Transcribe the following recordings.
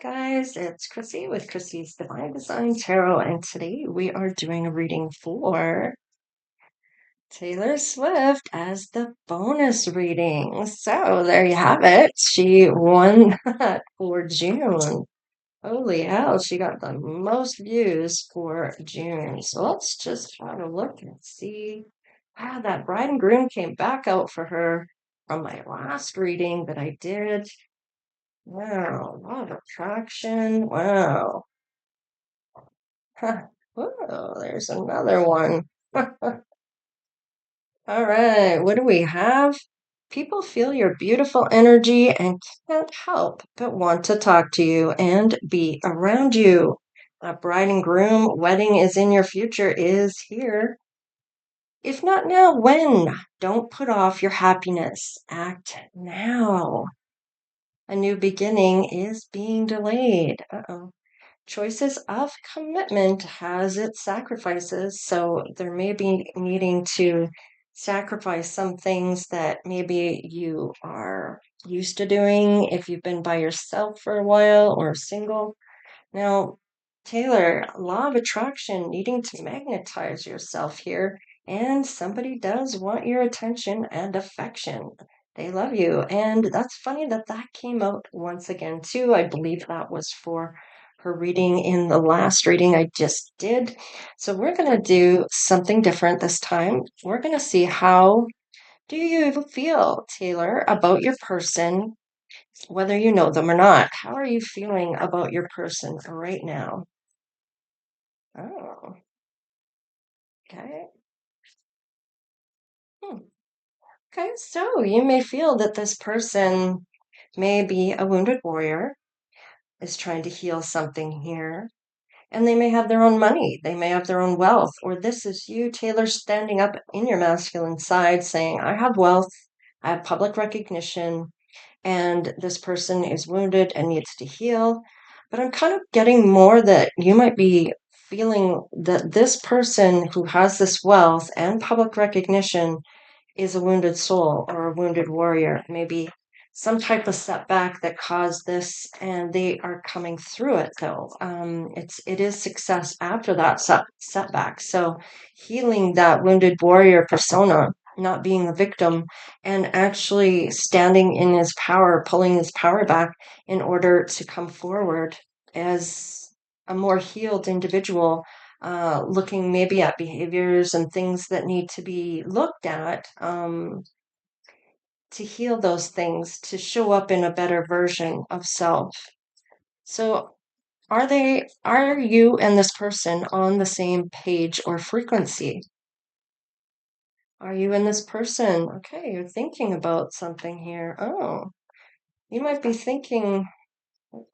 guys, it's Chrissy with Chrissy's Divine Design Tarot, and today we are doing a reading for Taylor Swift as the bonus reading. So there you have it. She won that for June. Holy hell, she got the most views for June. So let's just have a look and see. Wow, that bride and groom came back out for her from my last reading that I did. Wow, a lot of attraction. Wow. Huh. Whoa, there's another one. All right, what do we have? People feel your beautiful energy and can't help but want to talk to you and be around you. A bride and groom wedding is in your future is here. If not now, when? Don't put off your happiness. Act now. A new beginning is being delayed. Uh-oh. Choices of commitment has its sacrifices, so there may be needing to sacrifice some things that maybe you are used to doing if you've been by yourself for a while or single. Now, Taylor, law of attraction, needing to magnetize yourself here, and somebody does want your attention and affection. They love you, and that's funny that that came out once again, too. I believe that was for her reading in the last reading I just did. So we're going to do something different this time. We're going to see how do you feel, Taylor, about your person, whether you know them or not. How are you feeling about your person right now? Oh, okay. Hmm. Okay, so you may feel that this person may be a wounded warrior, is trying to heal something here, and they may have their own money, they may have their own wealth, or this is you, Taylor, standing up in your masculine side saying, I have wealth, I have public recognition, and this person is wounded and needs to heal. But I'm kind of getting more that you might be feeling that this person who has this wealth and public recognition is a wounded soul or a wounded warrior, maybe some type of setback that caused this, and they are coming through it though. It is success after that setback. So healing that wounded warrior persona, not being the victim, and actually standing in his power, pulling his power back in order to come forward as a more healed individual, looking maybe at behaviors and things that need to be looked at, to heal those things, to show up in a better version of self. So are you and this person on the same page or frequency? Are you and this person? Okay, you're thinking about something here. Oh, you might be thinking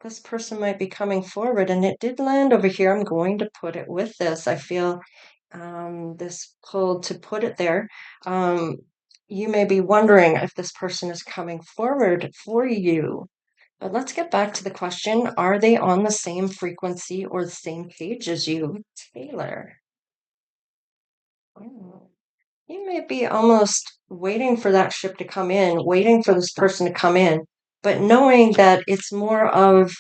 this person might be coming forward, and it did land over here. I'm going to put it with this. I feel this pull to put it there. Um, you may be wondering if this person is coming forward for you. But let's get back to the question. Are they on the same frequency or the same page as you, Taylor? Oh. You may be almost waiting for that ship to come in, waiting for this person to come in, but knowing that it's more of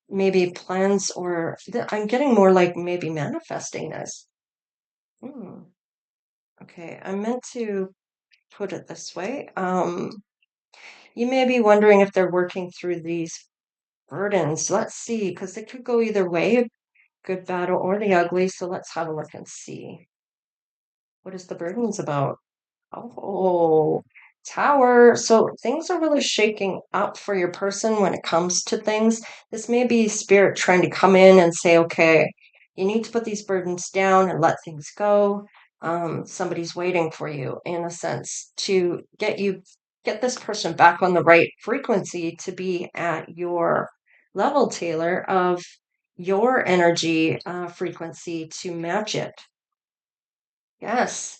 maybe plans, or I'm getting more like maybe manifesting this. Hmm. Okay, I meant to put it this way. You may be wondering if they're working through these burdens. Let's see, because it could go either way, good, bad, or the ugly. So let's have a look and see. What is the burdens about? Oh, Tower. So things are really shaking up for your person when it comes to things. This may be spirit trying to come in and say, okay, you need to put these burdens down and let things go. Somebody's waiting for you, in a sense, to get this person back on the right frequency to be at your level, Taylor, of your energy frequency to match it. Yes,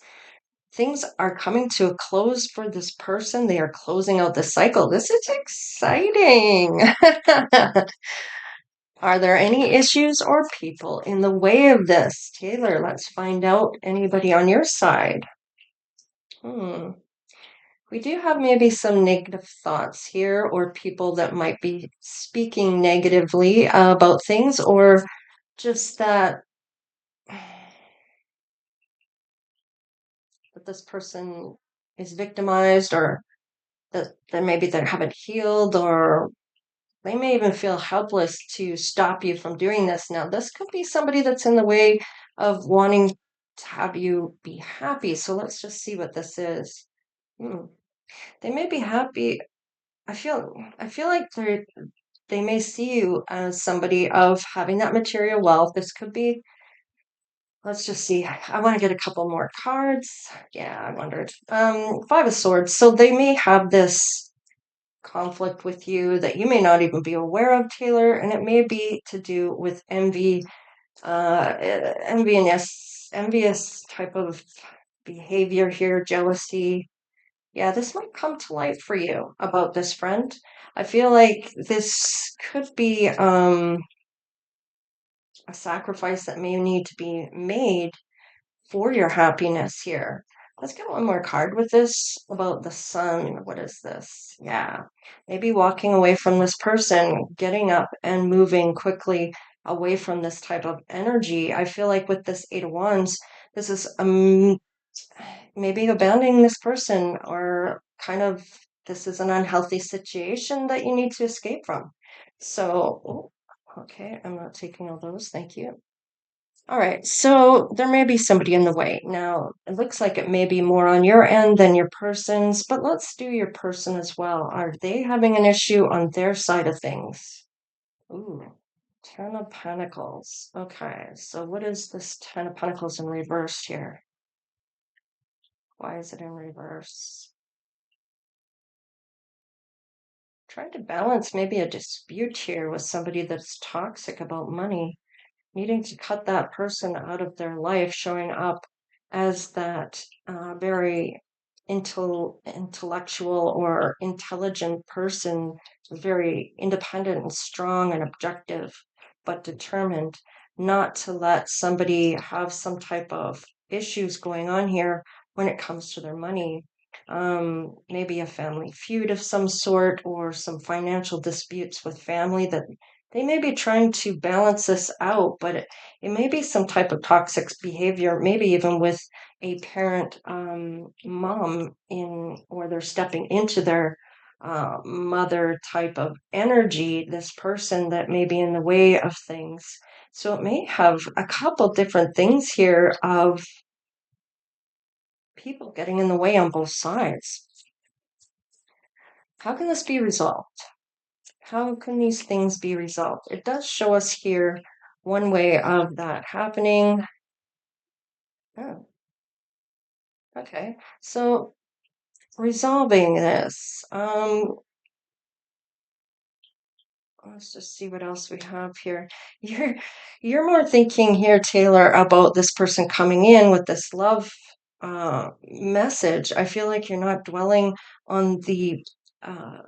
things are coming to a close for this person. They are closing out the cycle. This is exciting. Are there any issues or people in the way of this? Taylor, let's find out. Anybody on your side? Hmm. We do have maybe some negative thoughts here, or people that might be speaking negatively about things, or just that this person is victimized, or that maybe they haven't healed, or they may even feel helpless to stop you from doing this. Now, this could be somebody that's in the way of wanting to have you be happy. So let's just see what this is. Hmm. They may be happy. I feel like they may see you as somebody of having that material wealth. This could be, let's just see. I want to get a couple more cards. Yeah, I wondered. Five of Swords. So they may have this conflict with you that you may not even be aware of, Taylor, and it may be to do with envy, envious type of behavior here, jealousy. Yeah, this might come to light for you about this friend. I feel like this could be a sacrifice that may need to be made for your happiness here. Let's get one more card with this about the sun. What is this? Yeah, maybe walking away from this person, getting up and moving quickly away from this type of energy. I feel like with this Eight of Wands, this is maybe abandoning this person, or kind of this is an unhealthy situation that you need to escape from. So, okay, I'm not taking all those. Thank you. All right, so there may be somebody in the way. Now, it looks like it may be more on your end than your person's, but let's do your person as well. Are they having an issue on their side of things? Ooh, Ten of Pentacles. Okay, so what is this Ten of Pentacles in reverse here? Why is it in reverse? Trying to balance maybe a dispute here with somebody that's toxic about money, needing to cut that person out of their life, showing up as that very intellectual or intelligent person, very independent and strong and objective, but determined not to let somebody have some type of issues going on here when it comes to their money. Maybe a family feud of some sort, or some financial disputes with family that they may be trying to balance this out, but it may be some type of toxic behavior, maybe even with a parent, mom, or they're stepping into their mother type of energy, this person that may be in the way of things. So it may have a couple different things here of people getting in the way on both sides. How can this be resolved? How can these things be resolved? It does show us here one way of that happening. Oh, okay. So resolving this. Let's just see what else we have here. You're you're more thinking here, Taylor, about this person coming in with this love message. I feel like you're not dwelling on the uh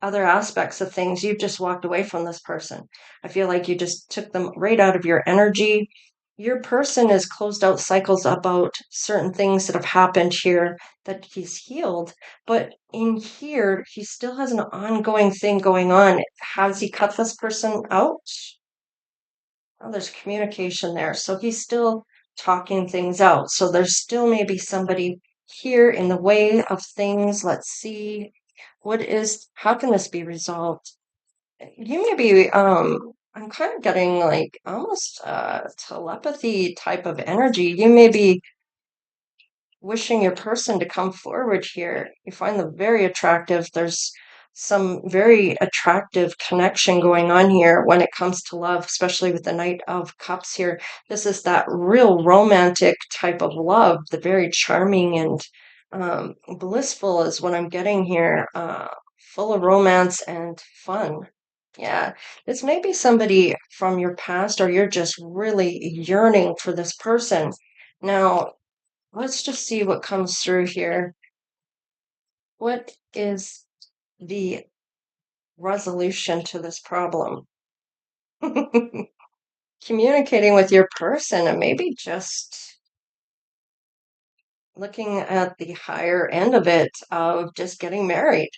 other aspects of things. You've just walked away from this person. I feel like you just took them right out of your energy. Your person has closed out cycles about certain things that have happened here that he's healed. But in here, he still has an ongoing thing going on. Has he cut this person out? Well, there's communication there. So he's still talking things out. So there's still maybe somebody here in the way of things. Let's see. How can this be resolved? You may be, I'm kind of getting like almost telepathy type of energy. You may be wishing your person to come forward here. You find them very attractive. There's some very attractive connection going on here when it comes to love, especially with the Knight of Cups here. This is that real romantic type of love, the very charming and blissful is what I'm getting here, full of romance and fun. Yeah, this may be somebody from your past, or you're just really yearning for this person. Now, let's just see what comes through here. What is the resolution to this problem? Communicating with your person, and maybe just looking at the higher end of it, of just getting married.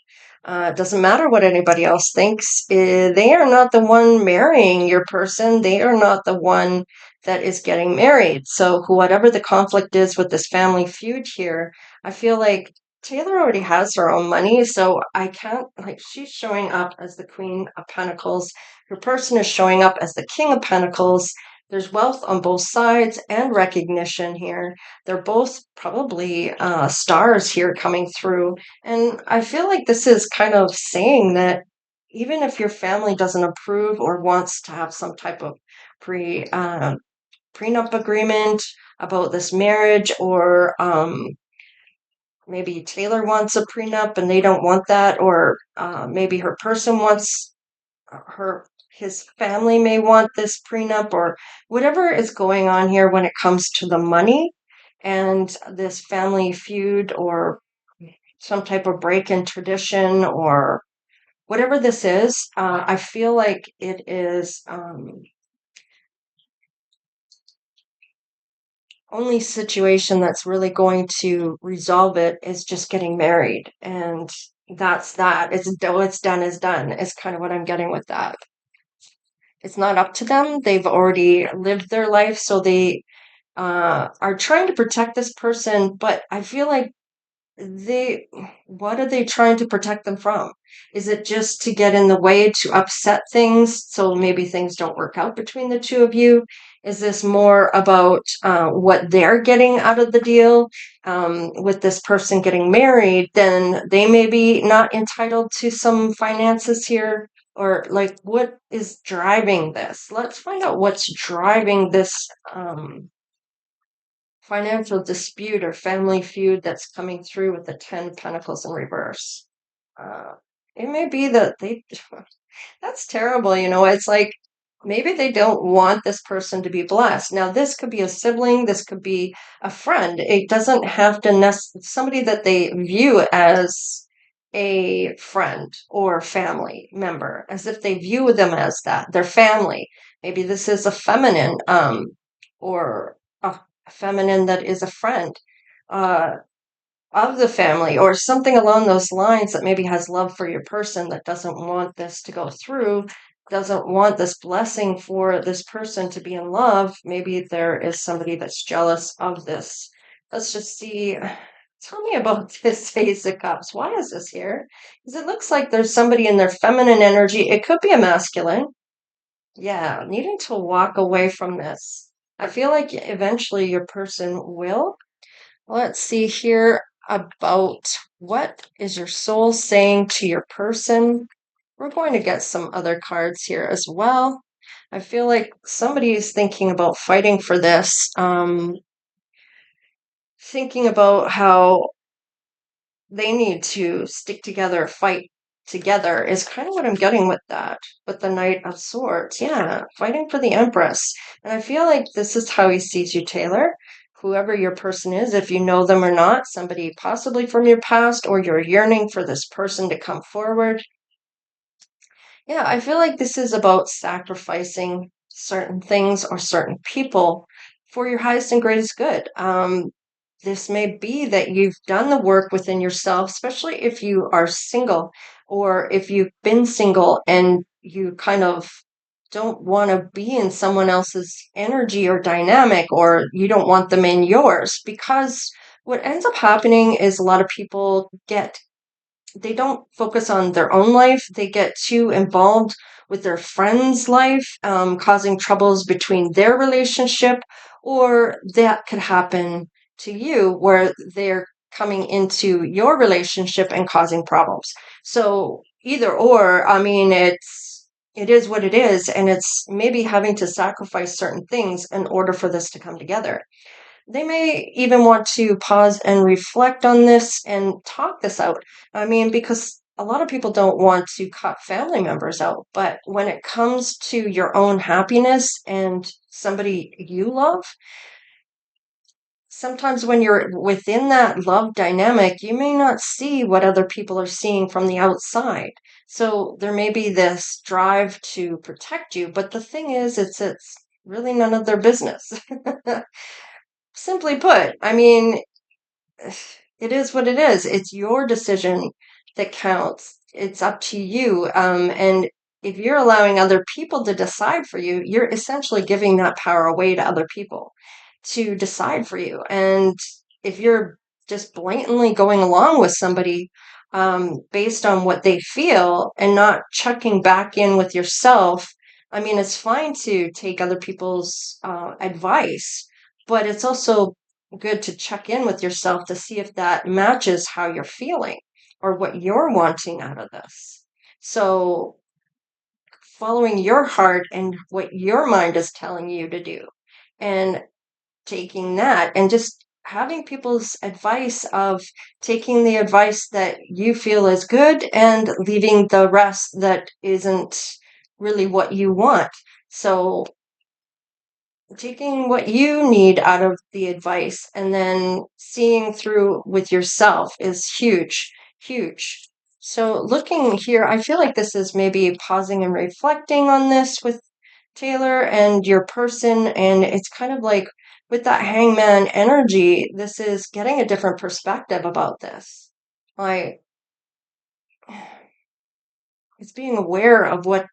It doesn't matter what anybody else thinks. They are not the one marrying your person. They are not the one that is getting married. So, whatever the conflict is with this family feud here, I feel like Taylor already has her own money. So, I can't, like, she's showing up as the Queen of Pentacles. Her person is showing up as the King of Pentacles. There's wealth on both sides and recognition here. They're both probably stars here coming through. And I feel like this is kind of saying that even if your family doesn't approve or wants to have some type of prenup agreement about this marriage, or maybe Taylor wants a prenup and they don't want that, or maybe her person wants her his family may want this prenup, or whatever is going on here when it comes to the money and this family feud, or some type of break in tradition, or whatever this is. I feel like it is only situation that's really going to resolve it is just getting married, and that's that. It's done is done. Is kind of what I'm getting with that. It's not up to them. They've already lived their life, so they are trying to protect this person. But I feel like they, what are they trying to protect them from? Is it just to get in the way, to upset things, so maybe things don't work out between the two of you? Is this more about what they're getting out of the deal? With this person getting married, then they may be not entitled to some finances here. Or, like, what is driving this? Let's find out what's driving this financial dispute or family feud that's coming through with the 10 Pentacles in reverse. Uh, it may be that they, that's terrible, you know, it's like maybe they don't want this person to be blessed. Now, this could be a sibling, this could be a friend. It doesn't have to somebody that they view as a friend or family member, as if they view them as that, their family. Maybe this is a feminine, or a feminine that is a friend uh, of the family, or something along those lines, that maybe has love for your person, that doesn't want this to go through, doesn't want this blessing for this person to be in love. Maybe there is somebody that's jealous of this. Let's just see. Tell me about this Ace of Cups. Why is this here? Because it looks like there's somebody in their feminine energy. It could be a masculine. Yeah, needing to walk away from this. I feel like eventually your person will. Let's see here about what is your soul saying to your person. We're going to get some other cards here as well. I feel like somebody is thinking about fighting for this, thinking about how they need to stick together, fight together, is kind of what I'm getting with that, with the Knight of Swords. Yeah, fighting for the Empress. And I feel like this is how he sees you, Taylor. Whoever your person is, if you know them or not, somebody possibly from your past, or you're yearning for this person to come forward. Yeah, I feel like this is about sacrificing certain things or certain people for your highest and greatest good. This may be that you've done the work within yourself, especially if you are single, or if you've been single and you kind of don't want to be in someone else's energy or dynamic, or you don't want them in yours. Because what ends up happening is a lot of people they don't focus on their own life. They get too involved with their friend's life, causing troubles between their relationship, or that could happen to you where they're coming into your relationship and causing problems. So either or, I mean, it is what it is, and it's maybe having to sacrifice certain things in order for this to come together. They may even want to pause and reflect on this and talk this out. I mean, because a lot of people don't want to cut family members out, but when it comes to your own happiness and somebody you love, sometimes when you're within that love dynamic, you may not see what other people are seeing from the outside. So there may be this drive to protect you, but the thing is, it's really none of their business. Simply put, I mean, it is what it is. It's your decision that counts. It's up to you. And if you're allowing other people to decide for you, you're essentially giving that power away to other people to decide for you. And if you're just blatantly going along with somebody based on what they feel and not checking back in with yourself, I mean, it's fine to take other people's advice, but it's also good to check in with yourself to see if that matches how you're feeling or what you're wanting out of this. So, following your heart and what your mind is telling you to do, and taking that and just having people's advice of taking the advice that you feel is good and leaving the rest that isn't really what you want. So, taking what you need out of the advice and then seeing through with yourself is huge, huge. So, looking here, I feel like this is maybe pausing and reflecting on this with Taylor and your person. And it's kind of like with that hangman energy, this is getting a different perspective about this. Like, it's being aware of what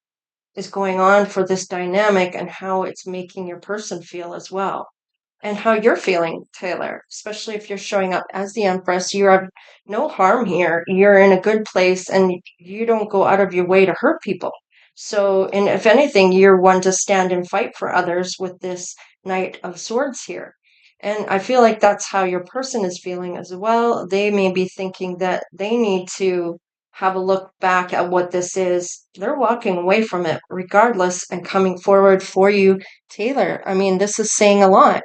is going on for this dynamic and how it's making your person feel as well. And how you're feeling, Taylor, especially if you're showing up as the Empress. You have no harm here. You're in a good place and you don't go out of your way to hurt people. So, and if anything, you're one to stand and fight for others with this Knight of Swords here. And I feel like that's how your person is feeling as well. They may be thinking that they need to have a look back at what this is. They're walking away from it regardless and coming forward for you, Taylor. I mean, this is saying a lot.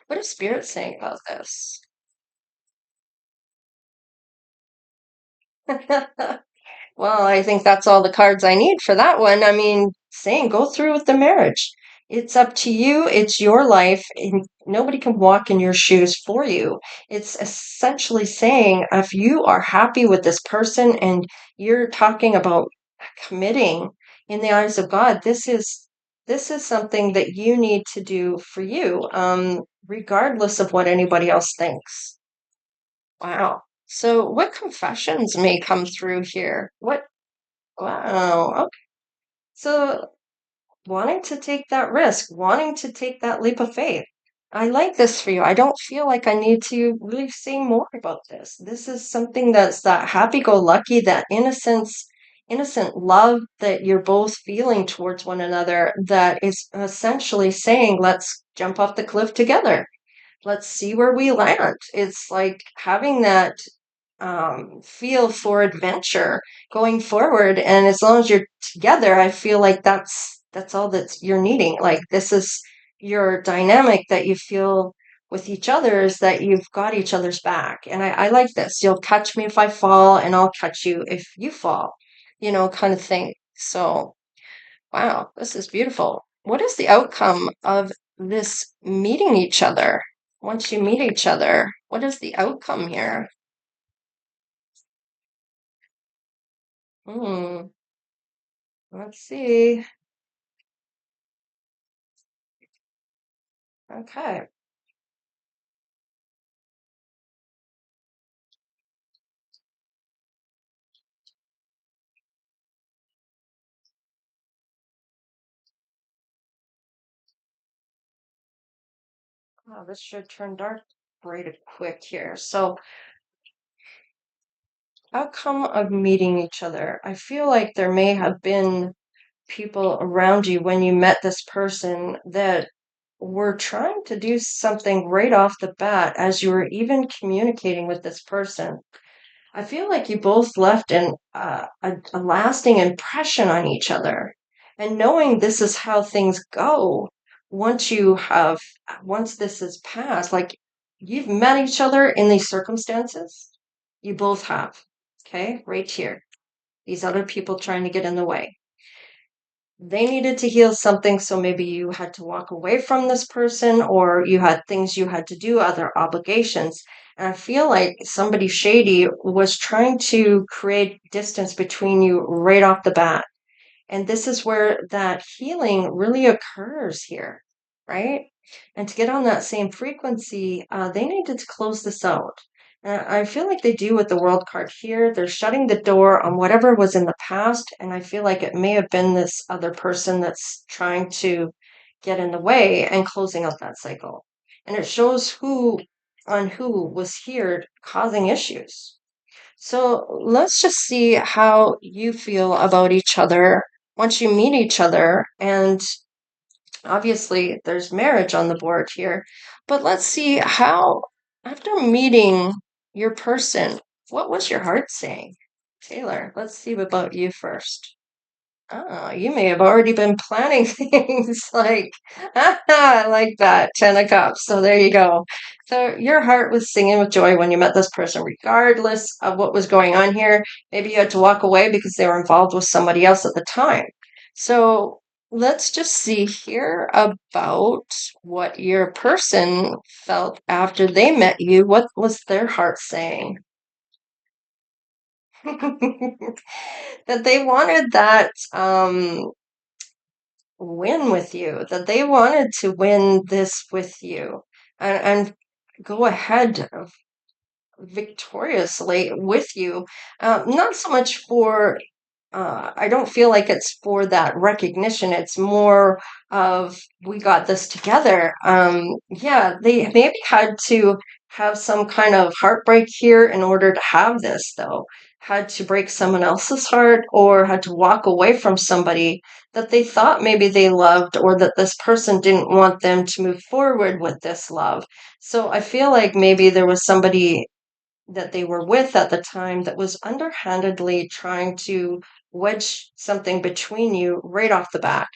What is Spirit saying about this? Well, I think that's all the cards I need for that one. I mean, saying go through with the marriage. It's up to you. It's your life, and nobody can walk in your shoes for you. It's essentially saying if you are happy with this person and you're talking about committing in the eyes of God, this is something that you need to do for you, regardless of what anybody else thinks. Wow. So, what confessions may come through here? What? Wow. Okay. So, wanting to take that risk, wanting to take that leap of faith. I like this for you. I don't feel like I need to really say more about this. This is something that's that happy-go-lucky, that innocence, innocent love that you're both feeling towards one another that is essentially saying, let's jump off the cliff together. Let's see where we land. It's like having that feel for adventure going forward. And as long as you're together, I feel like that's all that you're needing. Like this is your dynamic that you feel with each other is that you've got each other's back. And I like this. You'll catch me if I fall, and I'll catch you if you fall, kind of thing. So, wow, this is beautiful. What is the outcome of this meeting each other? Once you meet each other, what is the outcome here? Hmm. Let's see. Okay. Oh, this should turn dark pretty quick here. So, outcome of meeting each other. I feel like there may have been people around you when you met this person that were trying to do something right off the bat as you were even communicating with this person. I feel like you both left a lasting impression on each other. And knowing this is how things go once once this is passed, like you've met each other in these circumstances, you both have. Okay, right here. These other people trying to get in the way. They needed to heal something, so maybe you had to walk away from this person or you had things you had to do, other obligations. And I feel like somebody shady was trying to create distance between you right off the bat. And this is where that healing really occurs here. right? And to get on that same frequency, they needed to close this out. And I feel like they do with the world card here. They're shutting the door on whatever was in the past, and I feel like it may have been this other person that's trying to get in the way and closing out that cycle. And it shows who on who was here causing issues. So let's just see how you feel about each other once you meet each other. And obviously, there's marriage on the board here. But let's see how, after meeting your person, what was your heart saying? Taylor, let's see about you first. Oh, you may have already been planning things like, I like that, 10 of Cups. So there you go. So your heart was singing with joy when you met this person, regardless of what was going on here. Maybe you had to walk away because they were involved with somebody else at the time. So let's just see here about what your person felt after they met you. What was their heart saying? That they wanted that win with you, that they wanted to win this with you and go ahead victoriously with you. Not so much for, I don't feel like it's for that recognition. It's more of we got this together. Yeah, they maybe had to have some kind of heartbreak here in order to have this, though. Had to break someone else's heart or had to walk away from somebody that they thought maybe they loved or that this person didn't want them to move forward with this love. So I feel like maybe there was somebody that they were with at the time that was underhandedly trying to wedge something between you right off the bat.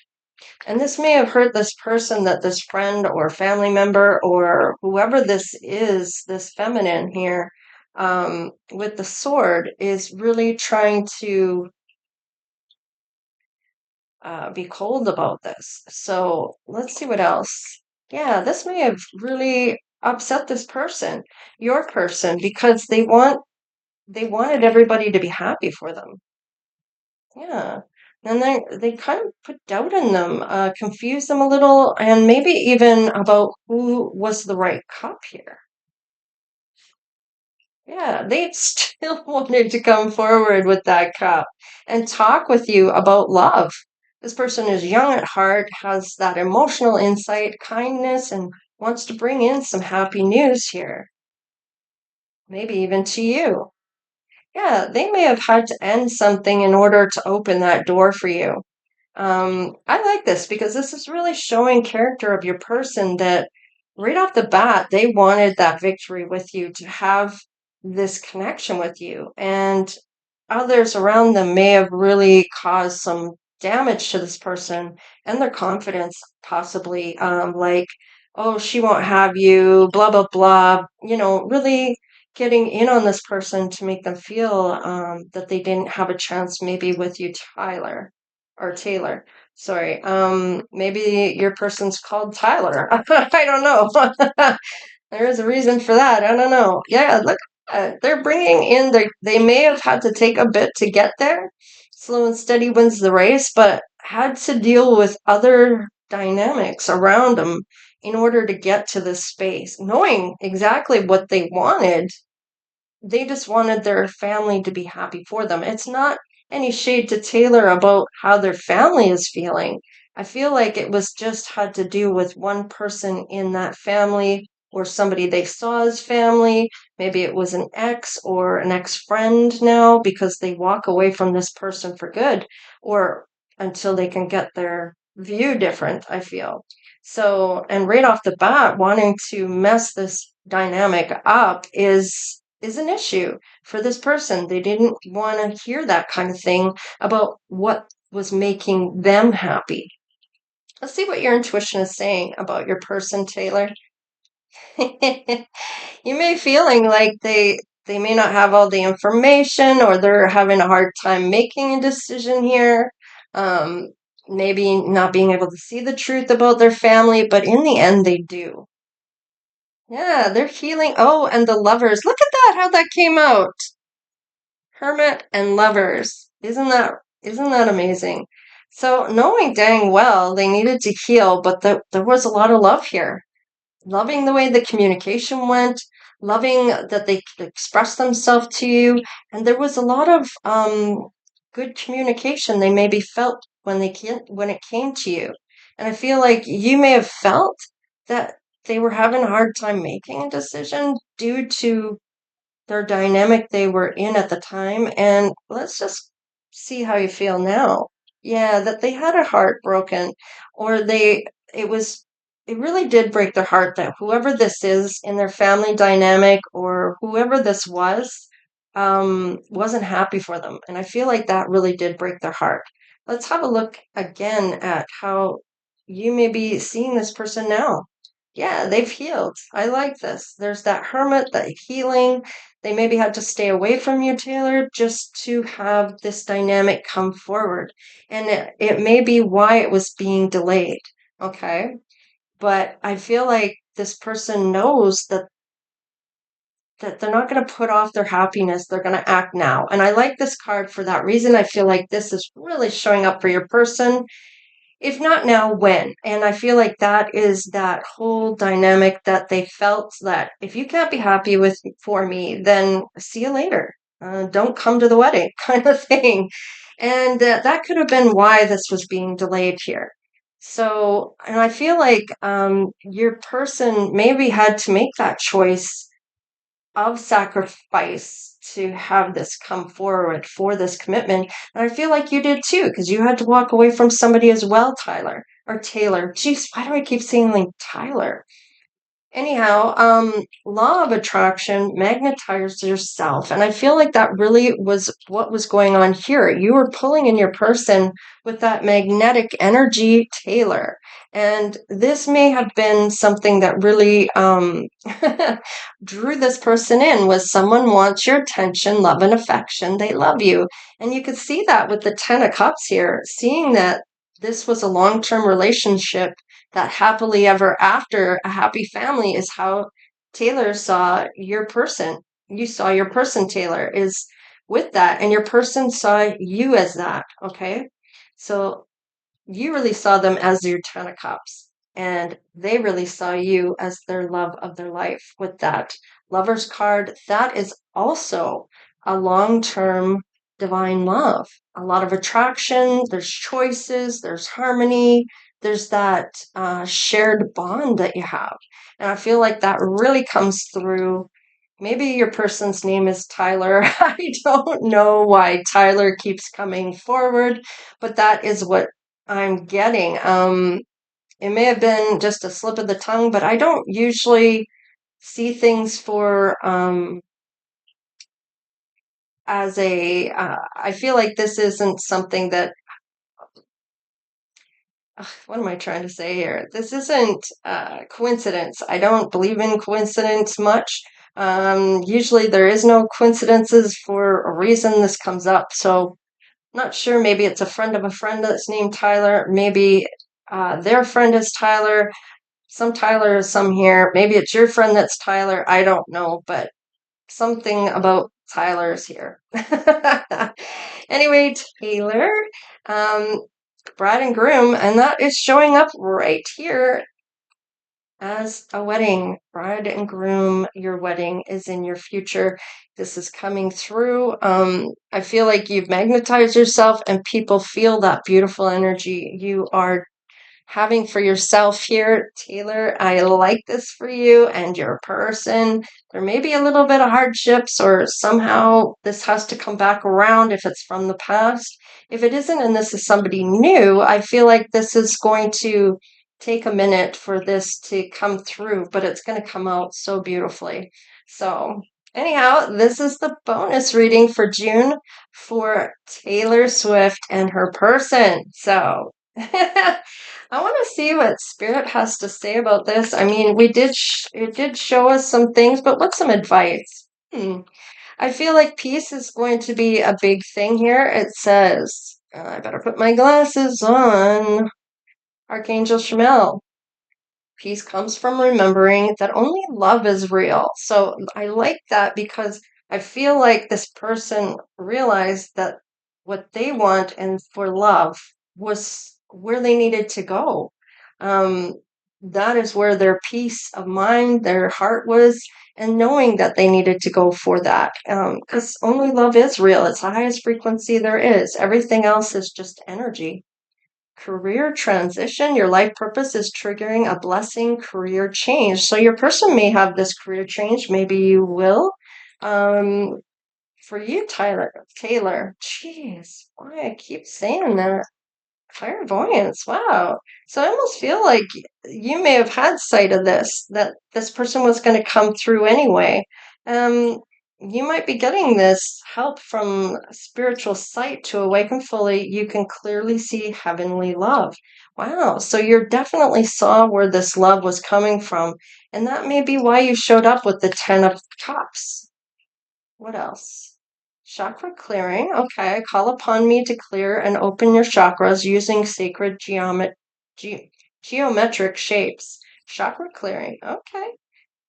And this may have hurt this person, that this friend or family member or whoever this is, this feminine here with the sword is really trying to be cold about this. So let's see what else. Yeah, this may have really upset this person, your person, because they wanted everybody to be happy for them. Yeah. And they kind of put doubt in them, confused them a little, and maybe even about who was the right cup here. Yeah, they still wanted to come forward with that cup and talk with you about love. This person is young at heart, has that emotional insight, kindness, and wants to bring in some happy news here, maybe even to you. Yeah, they may have had to end something in order to open that door for you. I like this because this is really showing character of your person that right off the bat, they wanted that victory with you to have this connection with you. And others around them may have really caused some damage to this person and their confidence, possibly. Like, oh, she won't have you, blah, blah, blah. Really getting in on this person to make them feel that they didn't have a chance maybe with you, Tyler or Taylor. Sorry. Maybe your person's called Tyler. I don't know. There is a reason for that. I don't know. Yeah, look, they're bringing in they may have had to take a bit to get there. Slow and steady wins the race, but had to deal with other dynamics around them in order to get to this space, knowing exactly what they wanted. They just wanted their family to be happy for them. It's not any shade to Taylor about how their family is feeling. I feel like it was just had to do with one person in that family or somebody they saw as family. Maybe it was an ex or an ex-friend now because they walk away from this person for good or until they can get their view different, I feel. So, and right off the bat, wanting to mess this dynamic up is an issue for this person. They didn't want to hear that kind of thing about what was making them happy. Let's see what your intuition is saying about your person, Taylor. You may feeling like they may not have all the information or they're having a hard time making a decision here. Um, Maybe not being able to see the truth about their family, but in the end they do. Yeah, they're healing. Oh, and the lovers. Look at that, how that came out. Hermit and lovers. Isn't that amazing? So knowing dang well they needed to heal, but there was a lot of love here. Loving the way the communication went, loving that they could express themselves to you, and there was a lot of good communication they maybe felt when it came to you. And I feel like you may have felt that they were having a hard time making a decision due to their dynamic they were in at the time. And let's just see how you feel now. Yeah, that they had a heart broken, or it was, it really did break their heart that whoever this is in their family dynamic or whoever this was, wasn't happy for them. And I feel like that really did break their heart. Let's have a look again at how you may be seeing this person now. Yeah, they've healed. I like this. There's that hermit, that healing. They maybe had to stay away from you, Taylor, just to have this dynamic come forward. And it may be why it was being delayed. Okay. But I feel like this person knows that they're not going to put off their happiness. They're going to act now. And I like this card for that reason. I feel like this is really showing up for your person. If not now, when? And I feel like that is that whole dynamic that they felt that if you can't be happy with for me, then see you later. Don't come to the wedding, kind of thing. And that could have been why this was being delayed here. So, and I feel like your person maybe had to make that choice of sacrifice to have this come forward for this commitment. And I feel like you did too, because you had to walk away from somebody as well, Tyler or Taylor. Jeez, why do I keep saying like Tyler? Anyhow, law of attraction, magnetize yourself. And I feel like that really was what was going on here. You were pulling in your person with that magnetic energy, Taylor. And this may have been something that really drew this person in, was someone wants your attention, love, and affection. They love you. And you could see that with the Ten of Cups here, seeing that this was a long-term relationship, that happily ever after, a happy family is how Taylor saw your person. You saw your person, Taylor, is with that, and your person saw you as that. Okay. So you really saw them as your Ten of Cups, and they really saw you as their love of their life with that Lover's card. That is also a long-term divine love, a lot of attraction. There's choices, there's harmony, there's that shared bond that you have. And I feel like that really comes through. Maybe your person's name is Tyler. I don't know why Tyler keeps coming forward, but that is what I'm getting. It may have been just a slip of the tongue, but I don't usually see things for as a. I feel like this isn't something that. What am I trying to say here? This isn't coincidence. I don't believe in coincidence much. Usually there is no coincidences for a reason this comes up. So not sure. Maybe it's a friend of a friend that's named Tyler. Maybe their friend is Tyler. Some Tyler is some here. Maybe it's your friend that's Tyler. I don't know, but something about Tyler's here. Anyway, Taylor, um, bride and groom, and that is showing up right here as a wedding. Bride and groom, your wedding is in your future. This is coming through. I feel like you've magnetized yourself, and people feel that beautiful energy you are having for yourself here, Taylor. I like this for you and your person. There may be a little bit of hardships, or somehow this has to come back around if it's from the past. If it isn't, and this is somebody new, I feel like this is going to take a minute for this to come through, but it's going to come out so beautifully. So, anyhow, this is the bonus reading for June for Taylor Swift and her person. So, I want to see what Spirit has to say about this. I mean, it did show us some things, but what's some advice? I feel like peace is going to be a big thing here. It says, I better put my glasses on. Archangel Shamel. Peace comes from remembering that only love is real. So I like that, because I feel like this person realized that what they want and for love was where they needed to go. Um, that is where their peace of mind, their heart was, and knowing that they needed to go for that. Because only love is real. It's the highest frequency there is. Everything else is just energy. Career transition, your life purpose is triggering a blessing career change. So your person may have this career change. Maybe you will. Um, for you, Taylor, jeez, why I keep saying that. Clairvoyance, wow. So I almost feel like you may have had sight of this, that this person was going to come through anyway. Um, you might be getting this help from spiritual sight to awaken fully. You can clearly see heavenly love. Wow. So you definitely saw where this love was coming from. And that may be why you showed up with the 10 of Cups. What else? Chakra clearing. Okay, call upon me to clear and open your chakras using sacred geometric shapes. Chakra clearing. Okay.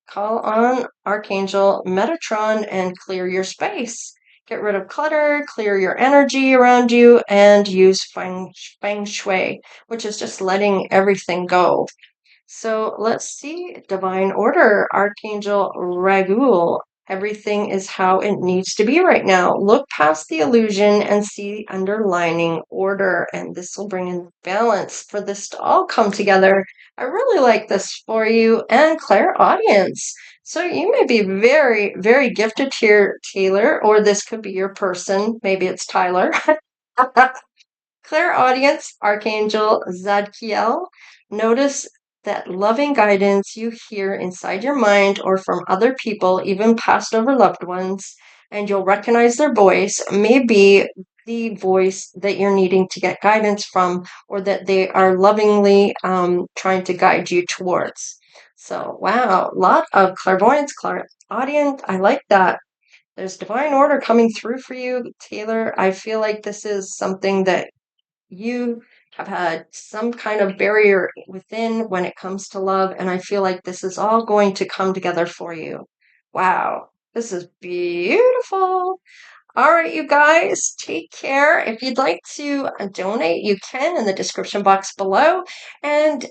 Call on Archangel Metatron and clear your space. Get rid of clutter, clear your energy around you, and use feng shui, which is just letting everything go. So let's see. Divine order, Archangel Raguel. Everything is how it needs to be right now. Look past the illusion and see underlining order, and this will bring in balance for this to all come together. I really like this for you and clairaudience. So you may be very, very gifted here, Taylor, or this could be your person. Maybe it's Tyler. Clairaudience, Archangel Zadkiel. Notice that loving guidance you hear inside your mind or from other people, even past over loved ones, and you'll recognize their voice, may be the voice that you're needing to get guidance from or that they are lovingly trying to guide you towards. So, wow, a lot of clairvoyance, clairaudience. I like that. There's divine order coming through for you, Taylor. I feel like this is something that you have had some kind of barrier within when it comes to love, and I feel like this is all going to come together for you. Wow, this is beautiful. All right, you guys, take care. If you'd like to donate, you can in the description box below. And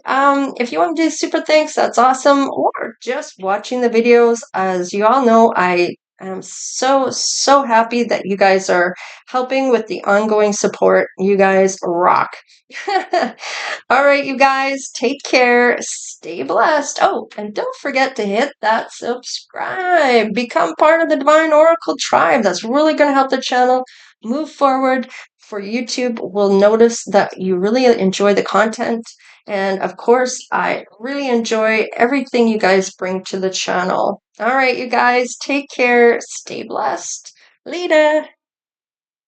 if you want to do super thanks, that's awesome. Or just watching the videos. As you all know, I am so, so happy that you guys are helping with the ongoing support. You guys rock. All right, you guys, take care. Stay blessed. Oh, and don't forget to hit that subscribe. Become part of the Divine Oracle tribe. That's really going to help the channel move forward. For YouTube, will notice that you really enjoy the content. And of course, I really enjoy everything you guys bring to the channel. All right, you guys, take care. Stay blessed. Lita.